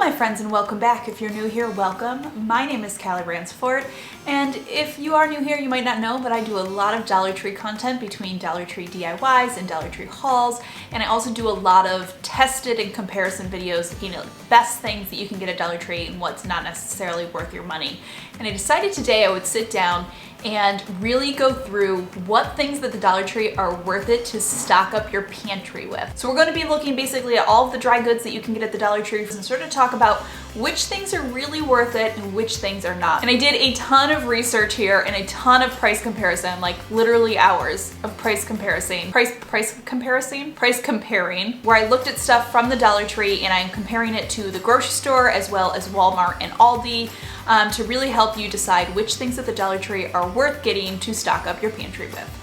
my friends, and welcome back. If you're new here, welcome. My name is Kallie Branciforte, and if you are new here, you might not know, but I do a lot of Dollar Tree content between Dollar Tree DIYs and Dollar Tree hauls, and I also do a lot of tested and comparison videos looking at best things that you can get at Dollar Tree and what's not necessarily worth your money. And I decided today I would sit down and really go through what things that the Dollar Tree are worth it to stock up your pantry with. So we're going to be looking basically at all of the dry goods that you can get at the Dollar Tree and sort of talk about which things are really worth it and which things are not. And I did a ton of research here and a ton of price comparison, like literally hours of price comparing, where I looked at stuff from the Dollar Tree and I'm comparing it to the grocery store as well as Walmart and Aldi to really help you decide which things at the Dollar Tree are worth getting to stock up your pantry with.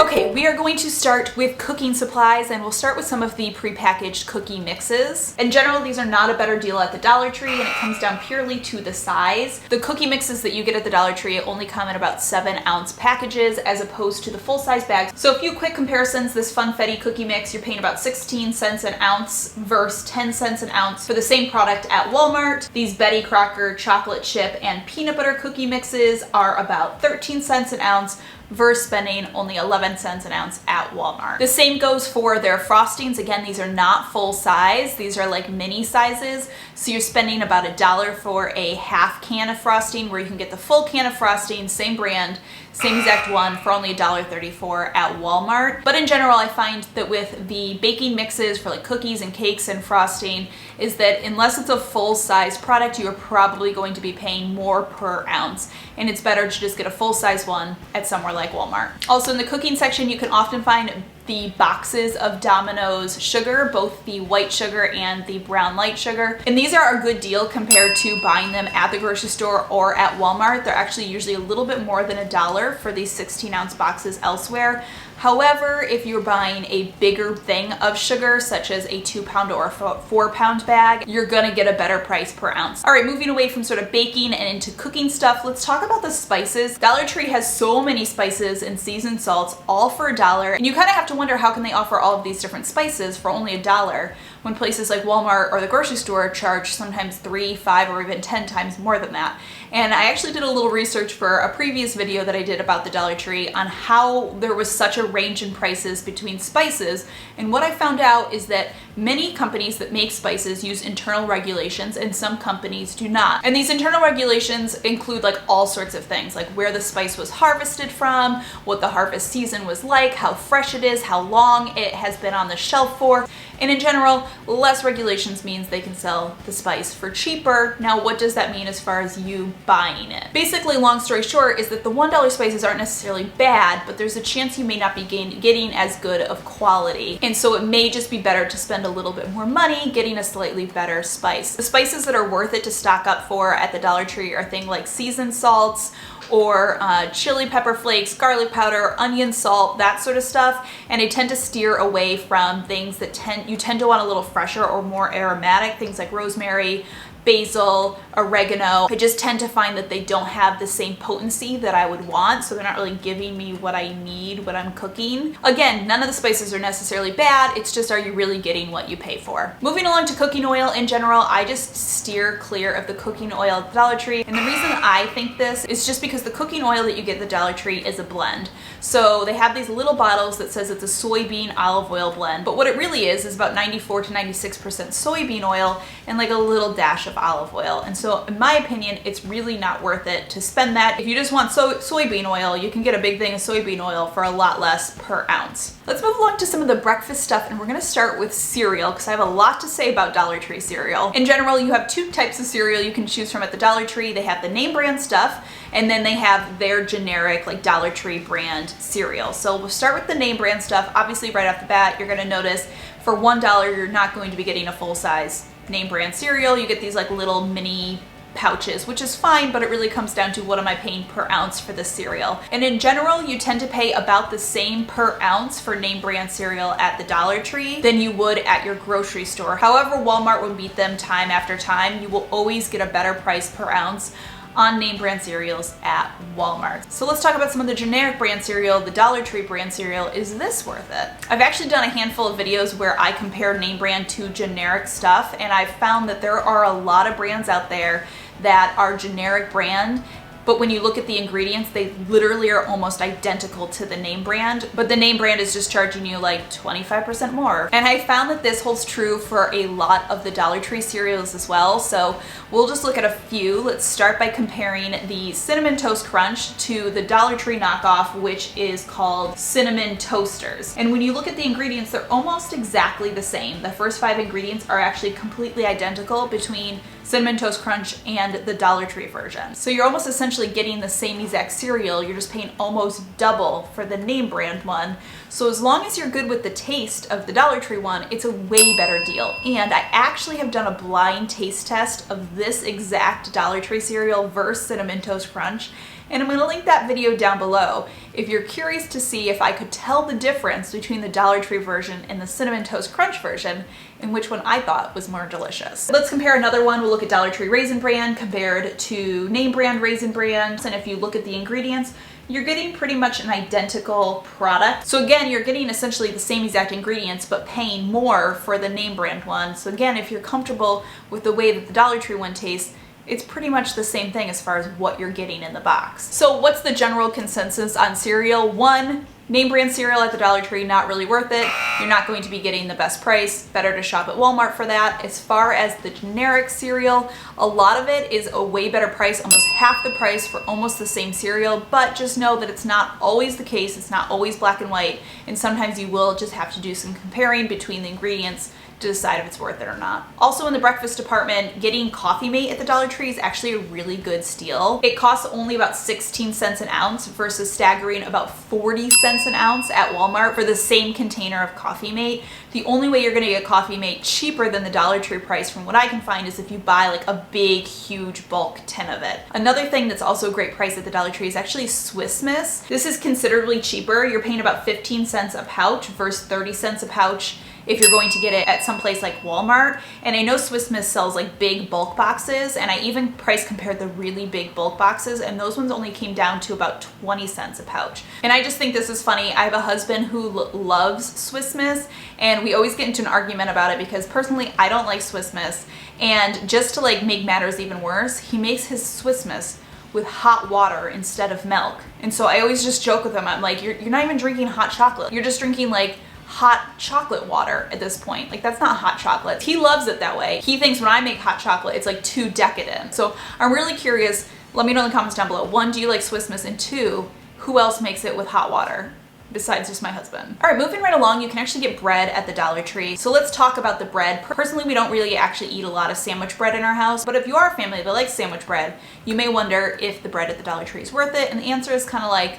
Okay, we are going to start with cooking supplies, and we'll start with some of the prepackaged cookie mixes. In general, these are not a better deal at the Dollar Tree, and it comes down purely to the size. The cookie mixes that you get at the Dollar Tree only come in about 7-ounce packages as opposed to the full-size bags. So a few quick comparisons: this Funfetti cookie mix, you're paying about 16 cents an ounce versus 10 cents an ounce for the same product at Walmart. These Betty Crocker chocolate chip and peanut butter cookie mixes are about 13 cents an ounce versus spending only 11 cents an ounce at Walmart. The same goes for their frostings. Again, these are not full size. These are like mini sizes. So you're spending about $1 for a half can of frosting, where you can get the full can of frosting, same brand, same exact one, for only $1.34 at Walmart. But in general, I find that with the baking mixes for like cookies and cakes and frosting, is that unless it's a full size product, you are probably going to be paying more per ounce. And it's better to just get a full size one at somewhere like Walmart. Also in the cooking section, you can often find the boxes of Domino's sugar, both the white sugar and the brown light sugar. And these are a good deal compared to buying them at the grocery store or at Walmart. They're actually usually a little bit more than $1 for these 16-ounce boxes elsewhere. However, if you're buying a bigger thing of sugar, such as a 2-pound or a 4-pound bag, you're gonna get a better price per ounce. All right, moving away from sort of baking and into cooking stuff, let's talk about the spices. Dollar Tree has so many spices and seasoned salts, all for $1, and you kind of have to wonder how can they offer all of these different spices for only $1 when places like Walmart or the grocery store charge sometimes 3, 5, or even 10 times more than that. And I actually did a little research for a previous video that I did about the Dollar Tree on how there was such a range in prices between spices, and what I found out is that many companies that make spices use internal regulations and some companies do not. And these internal regulations include like all sorts of things, like where the spice was harvested from, what the harvest season was like, how fresh it is, how long it has been on the shelf for. And in general, less regulations means they can sell the spice for cheaper. Now, what does that mean as far as you buying it? Basically, long story short, is that the $1 spices aren't necessarily bad, but there's a chance you may not be getting as good of quality. And so it may just be better to spend a little bit more money getting a slightly better spice. The spices that are worth it to stock up for at the Dollar Tree are things like seasoned salts, or chili pepper flakes, garlic powder, onion salt, that sort of stuff. And I tend to steer away from things that you tend to want a little fresher or more aromatic, things like rosemary, basil, oregano. I just tend to find that they don't have the same potency that I would want, so they're not really giving me what I need when I'm cooking. Again, none of the spices are necessarily bad, it's just, are you really getting what you pay for? Moving along to cooking oil in general, I just steer clear of the cooking oil at the Dollar Tree. And the reason I think this is just because the cooking oil that you get at the Dollar Tree is a blend. So they have these little bottles that says it's a soybean olive oil blend, but what it really is about 94 to 96% soybean oil and like a little dash of olive oil. And so in my opinion, it's really not worth it to spend that. If you just want soybean oil, you can get a big thing of soybean oil for a lot less per ounce. Let's move along to some of the breakfast stuff, and we're gonna start with cereal because I have a lot to say about Dollar Tree cereal. In general, you have 2 types of cereal you can choose from at the Dollar Tree. They have the name brand stuff, and then they have their generic like Dollar Tree brand cereal. So we'll start with the name brand stuff. Obviously right off the bat, you're gonna notice for $1, you're not going to be getting a full size name brand cereal. You get these like little mini pouches, which is fine, but it really comes down to what am I paying per ounce for the cereal. And in general, you tend to pay about the same per ounce for name brand cereal at the Dollar Tree than you would at your grocery store. However, Walmart will beat them time after time. You will always get a better price per ounce on name brand cereals at Walmart. So let's talk about some of the generic brand cereal. The Dollar Tree brand cereal, is this worth it? I've actually done a handful of videos where I compare name brand to generic stuff, and I've found that there are a lot of brands out there that are generic brand, but when you look at the ingredients, they literally are almost identical to the name brand, but the name brand is just charging you like 25% more. And I found that this holds true for a lot of the Dollar Tree cereals as well. So we'll just look at a few. Let's start by comparing the Cinnamon Toast Crunch to the Dollar Tree knockoff, which is called Cinnamon Toasters. And when you look at the ingredients, they're almost exactly the same. The first 5 ingredients are actually completely identical between Cinnamon Toast Crunch and the Dollar Tree version. So you're almost essentially getting the same exact cereal, you're just paying almost double for the name brand one. So as long as you're good with the taste of the Dollar Tree one, it's a way better deal. And I actually have done a blind taste test of this exact Dollar Tree cereal versus Cinnamon Toast Crunch, and I'm going to link that video down below if you're curious to see if I could tell the difference between the Dollar Tree version and the Cinnamon Toast Crunch version and which one I thought was more delicious. Let's compare another one. We'll look at Dollar Tree Raisin Bran compared to name brand Raisin Bran, and if you look at the ingredients, you're getting pretty much an identical product. So again, you're getting essentially the same exact ingredients, but paying more for the name brand one. So again, if you're comfortable with the way that the Dollar Tree one tastes, it's pretty much the same thing as far as what you're getting in the box. So what's the general consensus on cereal? 1, name brand cereal at the Dollar Tree, not really worth it. You're not going to be getting the best price. Better to shop at Walmart for that. As far as the generic cereal, a lot of it is a way better price, almost half the price for almost the same cereal, but just know that it's not always the case. It's not always black and white, and sometimes you will just have to do some comparing between the ingredients to decide if it's worth it or not. Also in the breakfast department, getting Coffee Mate at the Dollar Tree is actually a really good steal. It costs only about 16 cents an ounce versus staggering about 40 cents an ounce at Walmart for the same container of Coffee Mate. The only way you're gonna get Coffee Mate cheaper than the Dollar Tree price from what I can find is if you buy like a big, huge bulk tin of it. Another thing that's also a great price at the Dollar Tree is actually Swiss Miss. This is considerably cheaper. You're paying about 15 cents a pouch versus 30 cents a pouch if you're going to get it at some place like Walmart. And I know Swiss Miss sells like big bulk boxes, and I even price compared the really big bulk boxes, and those ones only came down to about 20 cents a pouch. And I just think this is funny. I have a husband who loves Swiss Miss, and we always get into an argument about it because personally I don't like Swiss Miss, and just to like make matters even worse, he makes his Swiss Miss with hot water instead of milk. And so I always just joke with him, I'm like, you're not even drinking hot chocolate. You're just drinking like hot chocolate water at this point. Like, that's not hot chocolate. He loves it that way. He thinks when I make hot chocolate, it's like too decadent. So I'm really curious. Let me know in the comments down below. 1, do you like Swiss Miss? And 2, who else makes it with hot water besides just my husband? All right, moving right along, you can actually get bread at the Dollar Tree. So let's talk about the bread. Personally, we don't really actually eat a lot of sandwich bread in our house, but if you are a family that likes sandwich bread, you may wonder if the bread at the Dollar Tree is worth it. And the answer is kind of like,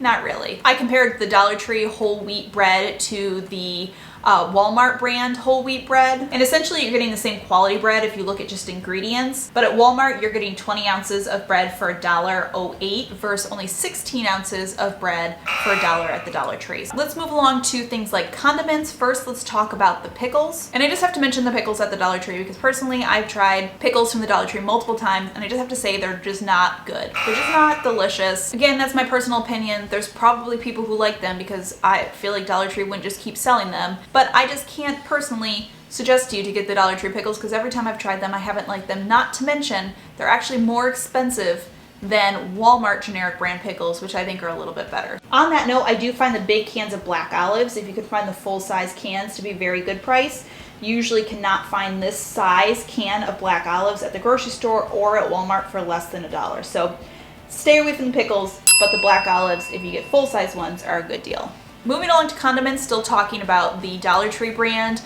not really. I compared the Dollar Tree whole wheat bread to the Walmart brand whole wheat bread, and essentially you're getting the same quality bread if you look at just ingredients, but at Walmart you're getting 20 ounces of bread for $1.08 versus only 16 ounces of bread for $1 at the Dollar Tree. So let's move along to things like condiments. First, let's talk about the pickles, and I just have to mention the pickles at the Dollar Tree because personally I've tried pickles from the Dollar Tree multiple times, and I just have to say they're just not good. They're just not delicious. Again, that's my personal opinion. There's probably people who like them because I feel like Dollar Tree wouldn't just keep selling them, but I just can't personally suggest to you to get the Dollar Tree pickles because every time I've tried them, I haven't liked them. Not to mention, they're actually more expensive than Walmart generic brand pickles, which I think are a little bit better. On that note, I do find the big cans of black olives, if you could find the full-size cans, to be very good price. You usually cannot find this size can of black olives at the grocery store or at Walmart for less than $1. So stay away from the pickles, but the black olives, if you get full-size ones, are a good deal. Moving on to condiments, still talking about the Dollar Tree brand.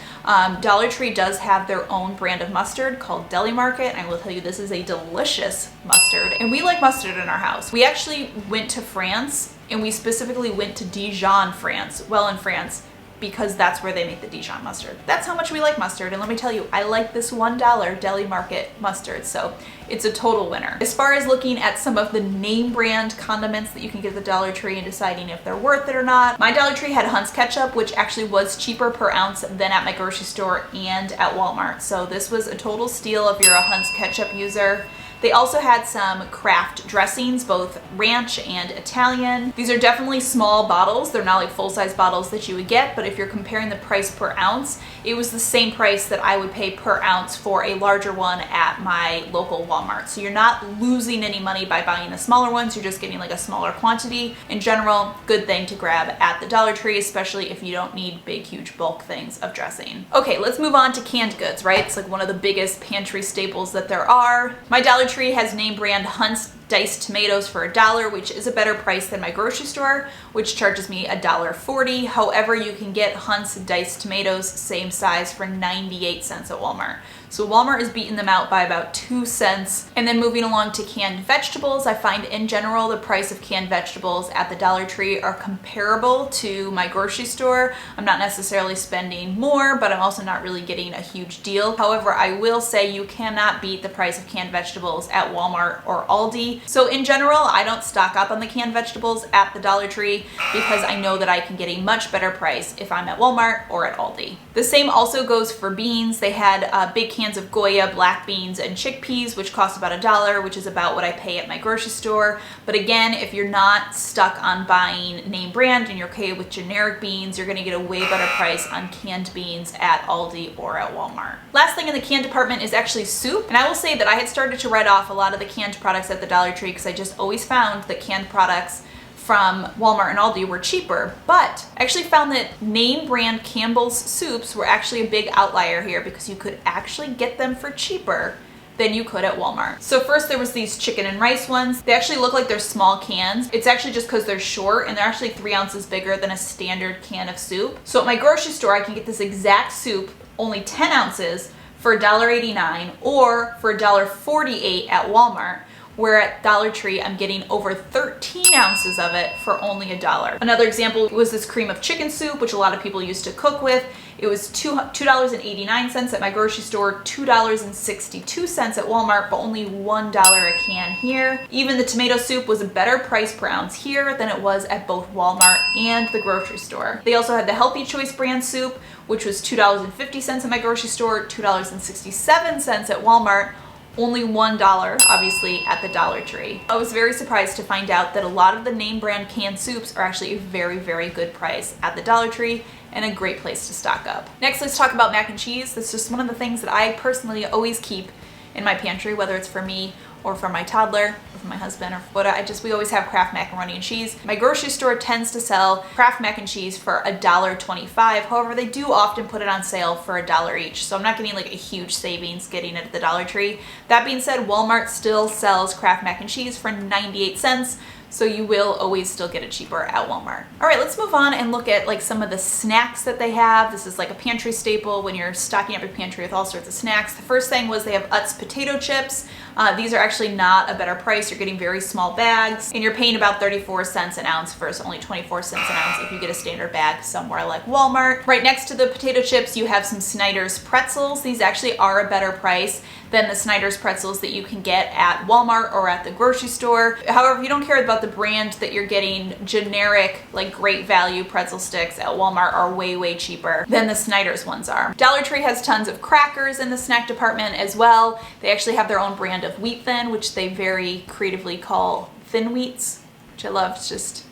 Dollar Tree does have their own brand of mustard called Deli Market, and I will tell you this is a delicious mustard, and we like mustard in our house. We actually went to France, and we specifically went to Dijon, France, well in France, because that's where they make the Dijon mustard. That's how much we like mustard, and let me tell you, I like this $1 Deli Market mustard, so it's a total winner. As far as looking at some of the name brand condiments that you can get at the Dollar Tree and deciding if they're worth it or not, my Dollar Tree had Hunt's ketchup, which actually was cheaper per ounce than at my grocery store and at Walmart, so this was a total steal if you're a Hunt's ketchup user. They also had some craft dressings, both ranch and Italian. These are definitely small bottles. They're not like full-size bottles that you would get, but if you're comparing the price per ounce, it was the same price that I would pay per ounce for a larger one at my local Walmart. So you're not losing any money by buying the smaller ones, you're just getting like a smaller quantity. In general, good thing to grab at the Dollar Tree, especially if you don't need big, huge bulk things of dressing. Okay, let's move on to canned goods, right? It's like one of the biggest pantry staples that there are. My Dollar Tree has name brand Hunt's diced tomatoes for $1, which is a better price than my grocery store, which charges me $1.40. However, you can get Hunt's diced tomatoes same size for 98 cents at Walmart. So Walmart is beating them out by about 2 cents. And then moving along to canned vegetables, I find in general the price of canned vegetables at the Dollar Tree are comparable to my grocery store. I'm not necessarily spending more, but I'm also not really getting a huge deal. However, I will say you cannot beat the price of canned vegetables at Walmart or Aldi. So in general, I don't stock up on the canned vegetables at the Dollar Tree because I know that I can get a much better price if I'm at Walmart or at Aldi. The same also goes for beans. They had big cans of Goya, black beans, and chickpeas, which cost about $1, which is about what I pay at my grocery store. But again, if you're not stuck on buying name brand and you're okay with generic beans, you're gonna get a way better price on canned beans at Aldi or at Walmart. Last thing in the canned department is actually soup. And I will say that I had started to write off a lot of the canned products at the Dollar Tree because I just always found that canned products from Walmart and Aldi were cheaper, but I actually found that name brand Campbell's soups were actually a big outlier here because you could actually get them for cheaper than you could at Walmart. So first there was these chicken and rice ones. They actually look like they're small cans. It's actually just because they're short and they're actually 3 ounces bigger than a standard can of soup. So at my grocery store, I can get this exact soup, only 10 ounces for $1.89 or for $1.48 at Walmart, where at Dollar Tree, I'm getting over 13 ounces of it for only $1. Another example was this cream of chicken soup, which a lot of people used to cook with. It was $2.89 at my grocery store, $2.62 at Walmart, but only $1 a can here. Even the tomato soup was a better price per ounce here than it was at both Walmart and the grocery store. They also had the Healthy Choice brand soup, which was $2.50 at my grocery store, $2.67 at Walmart, only $1, obviously, at the Dollar Tree. I was very surprised to find out that a lot of the name brand canned soups are actually a very, very good price at the Dollar Tree and a great place to stock up. Next, let's talk about mac and cheese. That's just one of the things that I personally always keep in my pantry, whether it's for me or for my toddler, or for my husband, or what we always have Kraft macaroni and cheese. My grocery store tends to sell Kraft mac and cheese for $1.25. However, they do often put it on sale for $1 each. So I'm not getting like a huge savings getting it at the Dollar Tree. That being said, Walmart still sells Kraft mac and cheese for 98 cents. So you will always still get it cheaper at Walmart. All right, let's move on and look at like some of the snacks that they have. This is like a pantry staple when you're stocking up your pantry with all sorts of snacks. The first thing was they have Utz potato chips. These are actually not a better price. You're getting very small bags and you're paying about 34 cents an ounce versus only 24 cents an ounce if you get a standard bag somewhere like Walmart. Right next to the potato chips, you have some Snyder's pretzels. These actually are a better price than the Snyder's pretzels that you can get at Walmart or at the grocery store. However, if you don't care about the brand that you're getting, generic, like great value pretzel sticks at Walmart are way, way cheaper than the Snyder's ones are. Dollar Tree has tons of crackers in the snack department as well. They actually have their own brand of wheat thin, which they very creatively call thin wheats, which I love. It's just,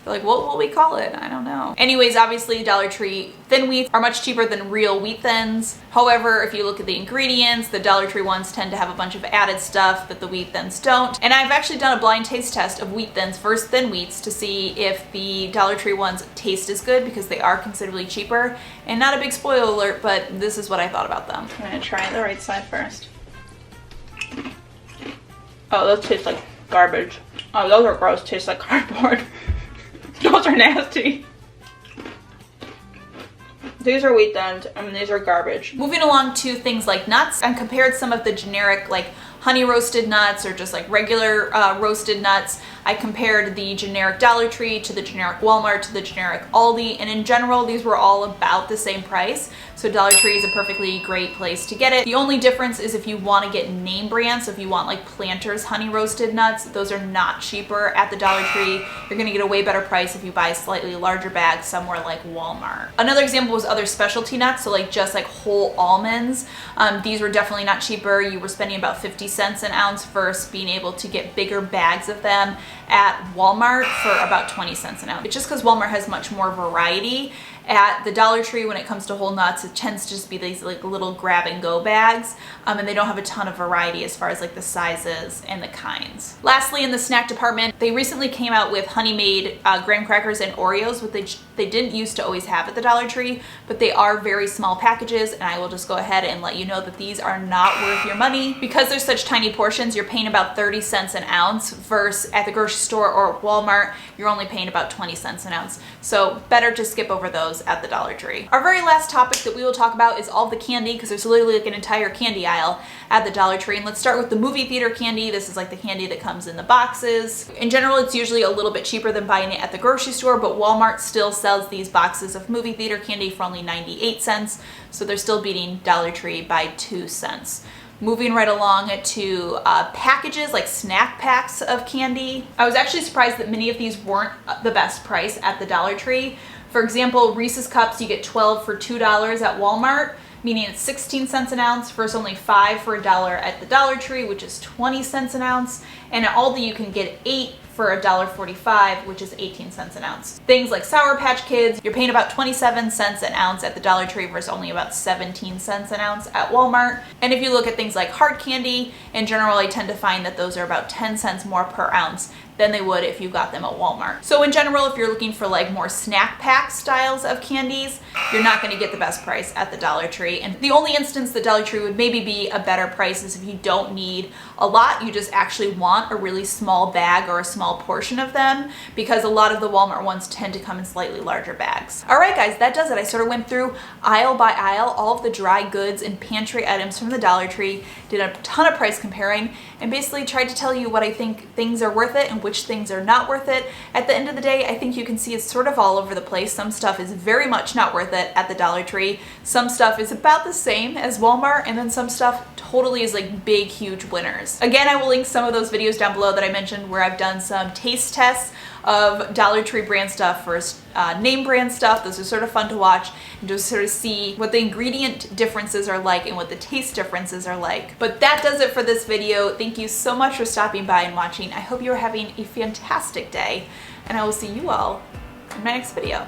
they're like, what will we call it? I don't know. Anyways, obviously Dollar Tree thin wheats are much cheaper than real wheat thins. However, if you look at the ingredients, the Dollar Tree ones tend to have a bunch of added stuff that the wheat thins don't. And I've actually done a blind taste test of wheat thins versus thin wheats to see if the Dollar Tree ones taste as good because they are considerably cheaper. And not a big spoiler alert, but this is what I thought about them. I'm gonna try the right side first. Oh, those taste like garbage. Oh, those are gross, taste like cardboard. Those are nasty. These are wheat thins and these are garbage. Moving along to things like nuts, I compared some of the generic like honey roasted nuts or just like regular roasted nuts. I compared the generic Dollar Tree to the generic Walmart to the generic Aldi, and in general these were all about the same price. So Dollar Tree is a perfectly great place to get it. The only difference is if you want to get name brand, so if you want like Planters honey roasted nuts, those are not cheaper at the Dollar Tree. You're gonna get a way better price if you buy a slightly larger bag somewhere like Walmart. Another example was other specialty nuts, so like just like whole almonds. These were definitely not cheaper. You were spending about 50 cents an ounce versus being able to get bigger bags of them at Walmart for about 20 cents an ounce. It's just because Walmart has much more variety. At the Dollar Tree, when it comes to whole nuts, it tends to just be these like little grab and go bags, and they don't have a ton of variety as far as like the sizes and the kinds. Lastly, in the snack department, they recently came out with Honey Made graham crackers and Oreos, which they didn't used to always have at the Dollar Tree, but they are very small packages, and I will just go ahead and let you know that these are not worth your money. Because they're such tiny portions, you're paying about 30 cents an ounce versus at the grocery store or Walmart, you're only paying about 20 cents an ounce. So better to skip over those at the Dollar Tree. Our very last topic that we will talk about is all the candy, because there's literally like an entire candy aisle at the Dollar Tree. And let's start with the movie theater candy. This is like the candy that comes in the boxes. In general, it's usually a little bit cheaper than buying it at the grocery store, but Walmart still sells these boxes of movie theater candy for only 98 cents. So they're still beating Dollar Tree by 2 cents. Moving right along to packages, like snack packs of candy. I was actually surprised that many of these weren't the best price at the Dollar Tree. For example, Reese's Cups, you get 12 for $2 at Walmart, meaning it's 16 cents an ounce versus only 5 for $1 at the Dollar Tree, which is 20 cents an ounce. And at Aldi, you can get 8 for $1.45, which is 18 cents an ounce. Things like Sour Patch Kids, you're paying about 27 cents an ounce at the Dollar Tree versus only about 17 cents an ounce at Walmart. And if you look at things like hard candy, in general, I tend to find that those are about 10 cents more per ounce than they would if you got them at Walmart. So in general, if you're looking for like more snack pack styles of candies, you're not gonna get the best price at the Dollar Tree. And the only instance the Dollar Tree would maybe be a better price is if you don't need a lot, you just actually want a really small bag or a small portion of them, because a lot of the Walmart ones tend to come in slightly larger bags. All right, guys, that does it. I sort of went through aisle by aisle all of the dry goods and pantry items from the Dollar Tree, did a ton of price comparing, and basically tried to tell you what I think things are worth it and which things are not worth it. At the end of the day, I think you can see it's sort of all over the place. Some stuff is very much not worth it at the Dollar Tree. Some stuff is about the same as Walmart, and then some stuff totally is like big, huge winners. Again, I will link some of those videos down below that I mentioned where I've done some taste tests of Dollar Tree brand stuff versus name brand stuff. Those are sort of fun to watch and just sort of see what the ingredient differences are like and what the taste differences are like. But that does it for this video. Thank you so much for stopping by and watching. I hope you are having a fantastic day, and I will see you all in my next video.